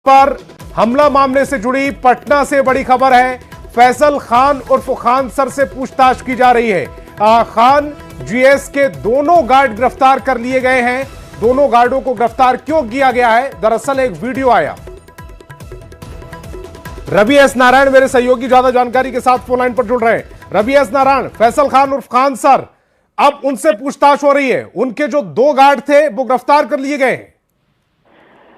पर हमला मामले से जुड़ी पटना से बड़ी खबर है। फैसल खान उर्फ खान सर से पूछताछ की जा रही है। खान जीएस के दोनों गार्ड गिरफ्तार कर लिए गए हैं। दोनों गार्डों को गिरफ्तार क्यों किया गया है? दरअसल एक वीडियो आया। रवि एस नारायण मेरे सहयोगी ज्यादा जानकारी के साथ फोन लाइन पर जुड़ रहे हैं। रवि एस नारायण, फैसल खान उर्फ खान सर, अब उनसे पूछताछ हो रही है। उनके जो दो गार्ड थे वो गिरफ्तार कर लिए गए हैं।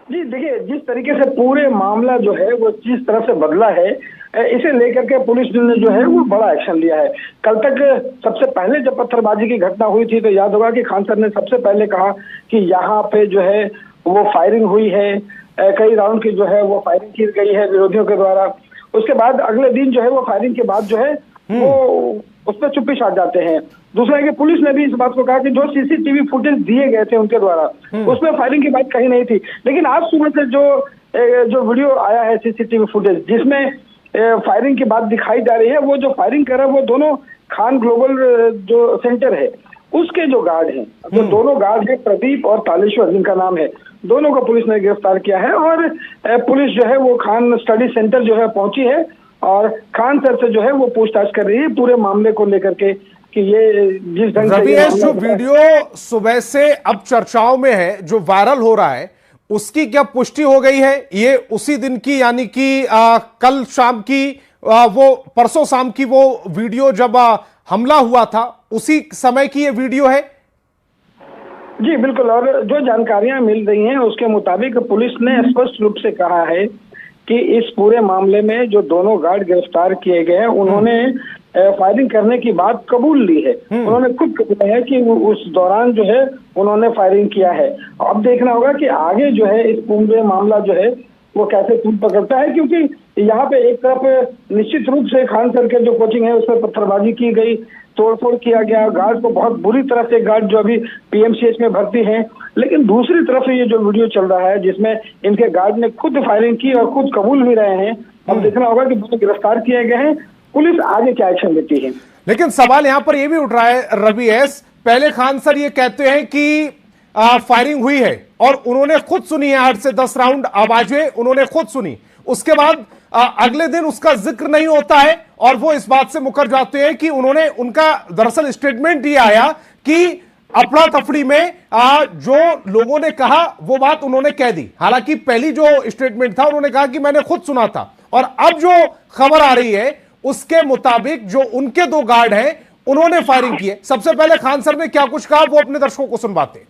जी देखिए, जिस तरीके से पूरे मामला जो है वो जिस तरह से बदला है, इसे लेकर के पुलिस ने जो है वो बड़ा एक्शन लिया है। कल तक सबसे पहले जब पत्थरबाजी की घटना हुई थी तो याद होगा कि खान सर ने सबसे पहले कहा कि यहाँ पे जो है वो फायरिंग हुई है, कई राउंड की जो है वो फायरिंग की गई है विरोधियों के द्वारा। उसके बाद अगले दिन जो है वो फायरिंग के बाद जो है वो उस पर चुप्पी छा जाते हैं। दूसरा है कि पुलिस ने भी इस बात को कहा कि जो सीसीटीवी फुटेज दिए गए थे उनके द्वारा उसमें फायरिंग की बात कही नहीं थी। लेकिन आज सुबह से जो वीडियो आया है सीसीटीवी फुटेज जिसमें फायरिंग की बात दिखाई जा रही है, वो जो फायरिंग कर रहा है वो दोनों खान ग्लोबल जो सेंटर है उसके जो गार्ड हैं, जो दोनों गार्ड हैं प्रदीप और तालेश्वर जिनका नाम है, दोनों को पुलिस ने गिरफ्तार किया है। और पुलिस जो है वो खान स्टडी सेंटर जो है पहुंची है और खान सर से जो है वो पूछताछ कर रही है पूरे मामले को लेकर के कि ये जिस ढंग से जो वीडियो सुबह से अब चर्चाओं में है, जो वायरल हो रहा है, उसकी क्या पुष्टि हो गई है? ये उसी दिन की यानी कि कल शाम की वो परसों शाम की वो वीडियो जब हमला हुआ था उसी समय की ये वीडियो है? जी बिल्कुल। और जो जानकारियां मिल रही हैं उसके मुताबिक पुलिस ने स्पष्ट रूप से कहा है कि इस पूरे मामले में जो दोनों गार्ड गिरफ्तार किए गए हैं उन्होंने फायरिंग करने की बात कबूल ली है। उन्होंने खुद कहा है कि उस दौरान जो है उन्होंने फायरिंग किया है। अब देखना होगा कि आगे जो है इस पूरे मामला जो है वो कैसे तूल पकड़ता है, क्योंकि यहाँ पे एक तरफ निश्चित रूप से खान सर के जो कोचिंग है उस पर पत्थरबाजी की गई, तोड़फोड़ किया गया, गार्ड को बहुत बुरी तरह से, गार्ड जो अभी पीएमसीएच में भर्ती हैं। लेकिन दूसरी तरफ ये जो वीडियो चल रहा है जिसमें इनके गार्ड ने खुद फायरिंग की और खुद कबूल भी रहे हैं, अब देखना होगा कि दोनों गिरफ्तार किए गए हैं, पुलिस आगे क्या एक्शन लेती है। लेकिन सवाल यहां पर यह भी उठ रहा है रवि एस, पहले खान सर ये कहते हैं कि फायरिंग हुई है और उन्होंने खुद सुनी है 8 से 10 राउंड आवाजें उन्होंने खुद सुनी। उसके बाद अगले दिन उसका जिक्र नहीं होता है और वो इस बात से मुकर जाते हैं कि उनका दरअसल स्टेटमेंट ये आया कि अफड़ा तफड़ी में जो लोगों ने कहा वो बात उन्होंने कह दी। हालांकि पहली जो स्टेटमेंट था उन्होंने कहा कि मैंने खुद सुना था, और अब जो खबर आ रही है उसके मुताबिक जो उनके दो गार्ड हैं उन्होंने फायरिंग की है। सबसे पहले खान सर ने क्या कुछ कहा वो अपने दर्शकों को सुनवाते।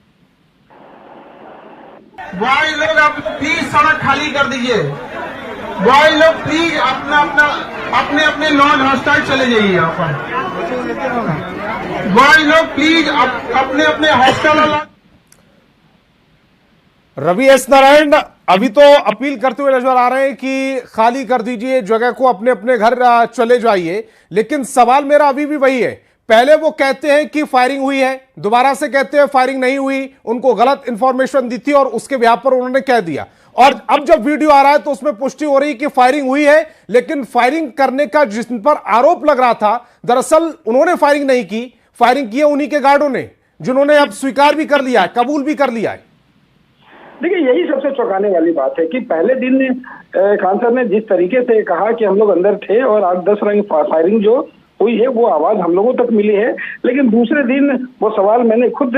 भाई लोग आप प्लीज सड़क खाली कर दीजिए। भाई लोग प्लीज अपने अपने लॉन्च हॉस्टल चले जाइए। यहाँ पर भाई लोग प्लीज अपने अपने हॉस्टल। रवि एस नारायण अभी तो अपील करते हुए नजर आ रहे हैं कि खाली कर दीजिए जगह को, अपने अपने घर चले जाइए। लेकिन सवाल मेरा अभी भी वही है, पहले वो कहते हैं कि फायरिंग हुई है, दोबारा से कहते हैं फायरिंग नहीं हुई, उनको गलत इंफॉर्मेशन दी थी और उसके ब्याह पर उन्होंने कह दिया। और अब जब वीडियो आ रहा है तो उसमें पुष्टि हो रही है कि फायरिंग हुई है, लेकिन फायरिंग करने का जिन पर आरोप लग रहा था दरअसल उन्होंने फायरिंग नहीं की, फायरिंग की है उन्हीं के गार्डों ने, जिन्होंने अब स्वीकार भी कर लिया है, कबूल भी कर लिया है। देखिए, यही सबसे चौंकाने वाली बात है कि पहले दिन खान सर ने जिस तरीके से कहा कि हम लोग अंदर थे और 8-10 राउंड फायरिंग जो हुई है वो आवाज हम लोगों तक मिली है, लेकिन दूसरे दिन वो सवाल मैंने खुद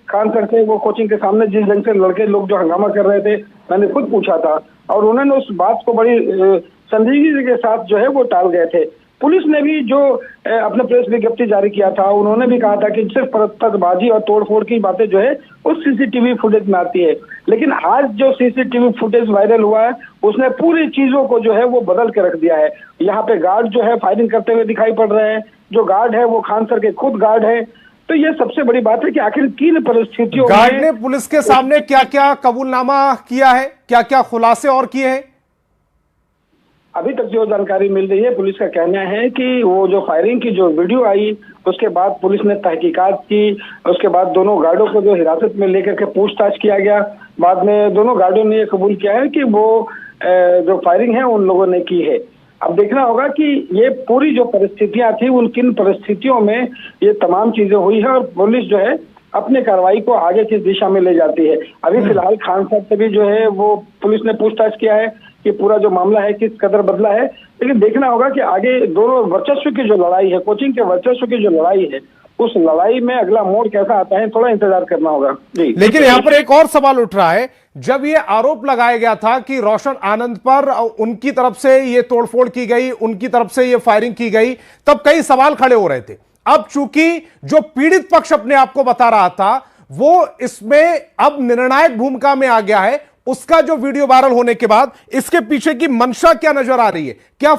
खान सर से वो कोचिंग के सामने जिस ढंग से लड़के लोग जो हंगामा कर रहे थे मैंने खुद पूछा था और उन्होंने उस बात को बड़ी संजीदगी के साथ जो है वो टाल गए थे। पुलिस ने भी जो अपने प्रेस विज्ञप्ति जारी किया था उन्होंने भी कहा था कि सिर्फ पत्थरबाजी और तोड़फोड़ की बातें जो है उस सीसीटीवी फुटेज में आती है। लेकिन आज जो सीसीटीवी फुटेज वायरल हुआ है उसने पूरी चीजों को जो है वो बदल के रख दिया है। यहाँ पे गार्ड जो है फायरिंग करते हुए दिखाई पड़ रहे हैं, जो गार्ड है वो खान सर के खुद गार्ड है। तो ये सबसे बड़ी बात है कि आखिर किन परिस्थितियों में गार्ड ने पुलिस के सामने क्या क्या कबूलनामा किया है, क्या क्या खुलासे और किए हैं? अभी तक जो जानकारी मिल रही है पुलिस का कहना है कि वो जो फायरिंग की जो वीडियो आई उसके बाद पुलिस ने तहकीकात की, उसके बाद दोनों गार्डों को जो हिरासत में लेकर के पूछताछ किया गया। बाद में दोनों गार्डों ने ये कबूल किया है कि वो जो फायरिंग है उन लोगों ने की है। अब देखना होगा कि ये पूरी जो परिस्थितियां थी उन किन परिस्थितियों में ये तमाम चीजें हुई है और पुलिस जो है अपने कार्रवाई को आगे किस दिशा में ले जाती है। अभी फिलहाल खान साहब से भी जो है वो पुलिस ने पूछताछ किया है कि पूरा जो मामला है किस कदर बदला है। लेकिन देखना होगा कि आगे दोनों वर्चस्व की जो लड़ाई है, कोचिंग के वर्चस्व की जो लड़ाई है, उस लड़ाई में अगला मोड़ कैसा आता है, थोड़ा इंतजार करना होगा जी। लेकिन यहां पर एक और सवाल उठ रहा है, जब ये आरोप लगाया गया था कि रोशन आनंद पर उनकी तरफ से ये तोड़फोड़ की गई, उनकी तरफ से ये फायरिंग की गई, तब कई सवाल खड़े हो रहे थे। अब चूंकि जो पीड़ित पक्ष अपने आप को बता रहा था वो इसमें अब निर्णायक भूमिका में आ गया है, उसका जो वीडियो वायरल होने के बाद इसके पीछे की मंशा क्या नजर आ रही है, क्या